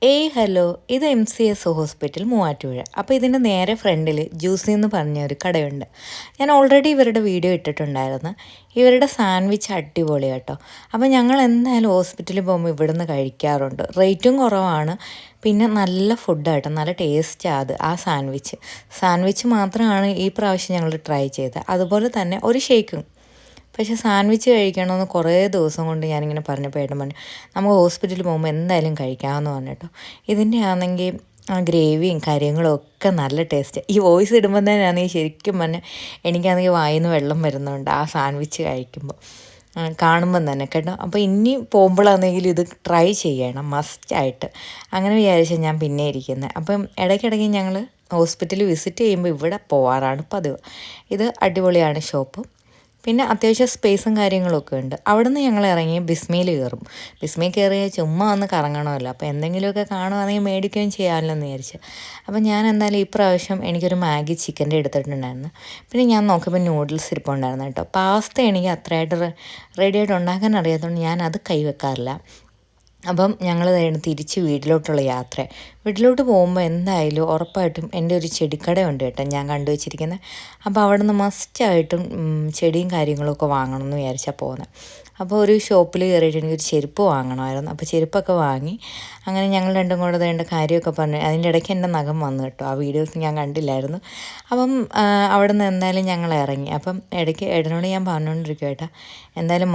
Hello, ഇത് MCS hospital Muvattupuzha. അപ്പോൾ ഇതിൻ്റെ നേരെ ഫ്രണ്ടിൽ ജ്യൂസി എന്ന് പറഞ്ഞ ഒരു കടയുണ്ട്. ഞാൻ ഓൾറെഡി ഇവരുടെ വീഡിയോ ഇട്ടിട്ടുണ്ടായിരുന്നു. ഇവരുടെ സാൻഡ്വിച്ച് അടിപൊളി കേട്ടോ. അപ്പോൾ ഞങ്ങൾ എന്തായാലും ഹോസ്പിറ്റലിൽ പോകുമ്പോൾ ഇവിടുന്ന് കഴിക്കാറുണ്ട്. റേറ്റും കുറവാണ്, പിന്നെ നല്ല ഫുഡാട്ടോ, നല്ല ടേസ്റ്റാണ് അത്. ആ സാൻഡ്വിച്ച് മാത്രമാണ് ഈ പ്രാവശ്യം ഞങ്ങൾ ട്രൈ ചെയ്തത്. അതുപോലെ തന്നെ ഒരു ഷേക്കും. പക്ഷേ സാൻഡ്വിച്ച് കഴിക്കണമെന്ന് കുറേ ദിവസം കൊണ്ട് ഞാനിങ്ങനെ പറഞ്ഞപ്പോൾ ഏട്ടൻ പറഞ്ഞു നമുക്ക് ഹോസ്പിറ്റലിൽ പോകുമ്പോൾ എന്തായാലും കഴിക്കാമെന്ന് പറഞ്ഞിട്ടോ. ഇതിൻ്റെ ആണെങ്കിൽ ആ ഗ്രേവിയും കാര്യങ്ങളും ഒക്കെ നല്ല ടേസ്റ്റ്. ഈ വോയിസ് ഇടുമ്പോൾ തന്നെയാണെങ്കിൽ ശരിക്കും പറഞ്ഞാൽ എനിക്കാണെങ്കിൽ വായിൽ നിന്ന് വെള്ളം വരുന്നുണ്ട് ആ സാൻഡ്വിച്ച് കഴിക്കുമ്പോൾ, കാണുമ്പം തന്നെ കേട്ടോ. അപ്പോൾ ഇനി പോകുമ്പോഴാണെങ്കിൽ ഇത് ട്രൈ ചെയ്യണം മസ്റ്റായിട്ട്. അങ്ങനെ വിചാരിച്ചാൽ ഞാൻ പിന്നെ ഇരിക്കുന്നത്. അപ്പം ഇടയ്ക്കിടയ്ക്ക് ഞങ്ങൾ ഹോസ്പിറ്റലിൽ വിസിറ്റ് ചെയ്യുമ്പോൾ ഇവിടെ പോവാറാണ് പതിവ്. ഇത് അടിപൊളിയാണ് ഷോപ്പ്. പിന്നെ അത്യാവശ്യം സ്പേസും കാര്യങ്ങളൊക്കെ ഉണ്ട്. അവിടെ നിന്ന് ഞങ്ങൾ ഇറങ്ങി ബിസ്മിയിൽ കയറും. ബിസ്മിയിൽ കയറിയാൽ ചുമ്മാ ഒന്ന് കറങ്ങണമല്ലോ, അപ്പോൾ എന്തെങ്കിലുമൊക്കെ കാണുവാണെങ്കിൽ മേടിക്കുകയും ചെയ്യാമല്ലോ എന്ന് വിചാരിച്ചു. അപ്പോൾ ഞാൻ എന്തായാലും ഈ പ്രാവശ്യം എനിക്കൊരു മാഗി ചിക്കൻ്റെ എടുത്തിട്ടുണ്ടായിരുന്നു. പിന്നെ ഞാൻ നോക്കിയപ്പോൾ നൂഡിൽസ് ഇരിപ്പുണ്ടായിരുന്നു കേട്ടോ. പാസ്ത എനിക്ക് അത്രയായിട്ട് റെഡിയായിട്ട് ഉണ്ടാക്കാൻ അറിയാത്തതുകൊണ്ട് ഞാൻ അത് കൈവെക്കാറില്ല. അപ്പം ഞങ്ങൾ തിരിച്ച് വീട്ടിലോട്ടുള്ള യാത്ര. വീട്ടിലോട്ട് പോകുമ്പോൾ എന്തായാലും ഉറപ്പായിട്ടും എൻ്റെ ഒരു ചെടിക്കടയുണ്ട് കേട്ടോ, ഞാൻ കണ്ടു വെച്ചിരിക്കുന്നത്. അപ്പോൾ അവിടെ നിന്ന് മസ്റ്റായിട്ടും ചെടിയും കാര്യങ്ങളൊക്കെ വാങ്ങണം എന്ന് വിചാരിച്ചാൽ പോകുന്നത്. അപ്പോൾ ഒരു ഷോപ്പിൽ കയറിയിട്ട് എനിക്കൊരു ചെരുപ്പ് വാങ്ങണമായിരുന്നു. അപ്പോൾ ചെരുപ്പൊക്കെ വാങ്ങി അങ്ങനെ ഞങ്ങൾ രണ്ടും കൂടെ വേണ്ട കാര്യമൊക്കെ പറഞ്ഞു. അതിൻ്റെ ഇടയ്ക്ക് എൻ്റെ നഖം വന്നു കേട്ടോ, ആ വീഡിയോസ് ഞാൻ കണ്ടില്ലായിരുന്നു. അപ്പം അവിടെ നിന്ന് എന്തായാലും ഞങ്ങൾ ഇറങ്ങി. അപ്പം ഇടയ്ക്ക് ഏട്ടനോട് ഞാൻ പറഞ്ഞുകൊണ്ടിരിക്കും ഏട്ടാ എന്തായാലും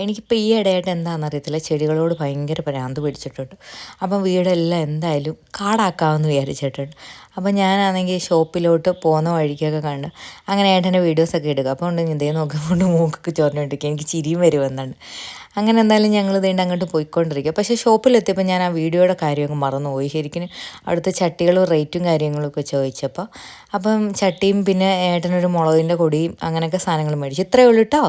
എനിക്കിപ്പോൾ ഈ ഇടയായിട്ട് എന്താണെന്നറിയത്തില്ല, ചെടികളോട് ഭയങ്കര ഭ്രാന്ത് പിടിച്ചിട്ടുണ്ട്. അപ്പം വീടെല്ലാം എന്തായാലും കാടാക്കാമെന്ന് വിചാരിച്ചിട്ടുണ്ട്. അപ്പം ഞാനാണെങ്കിൽ ഷോപ്പിലോട്ട് പോകുന്ന വഴിക്കൊക്കെ കണ്ട് അങ്ങനെ ഏട്ടൻ്റെ വീഡിയോസൊക്കെ എടുക്കുക. അപ്പോൾ ഉണ്ട് ഇതേ നോക്കുമ്പോൾ മൂക്കൊക്കെ ചൊറിഞ്ഞോണ്ടിരിക്കുക, എനിക്ക് ചിരിയും വരുമെന്നാണ്. അങ്ങനെ എന്തായാലും ഞങ്ങൾ ഇതേണ്ട അങ്ങോട്ട് പോയിക്കൊണ്ടിരിക്കുക. പക്ഷേ ഷോപ്പിലെത്തിയപ്പോൾ ഞാൻ ആ വീഡിയോയുടെ കാര്യമൊക്കെ മറന്നുപോയി. ശരിക്കും അവിടുത്തെ ചട്ടികളും റേറ്റും കാര്യങ്ങളൊക്കെ ചോദിച്ചപ്പോൾ അപ്പം ചട്ടിയും പിന്നെ ഏട്ടനൊരു മുളകിൻ്റെ കൊടിയും അങ്ങനെയൊക്കെ സാധനങ്ങൾ മേടിച്ചു. ഇത്രയേ ഉള്ളൂ കേട്ടോ.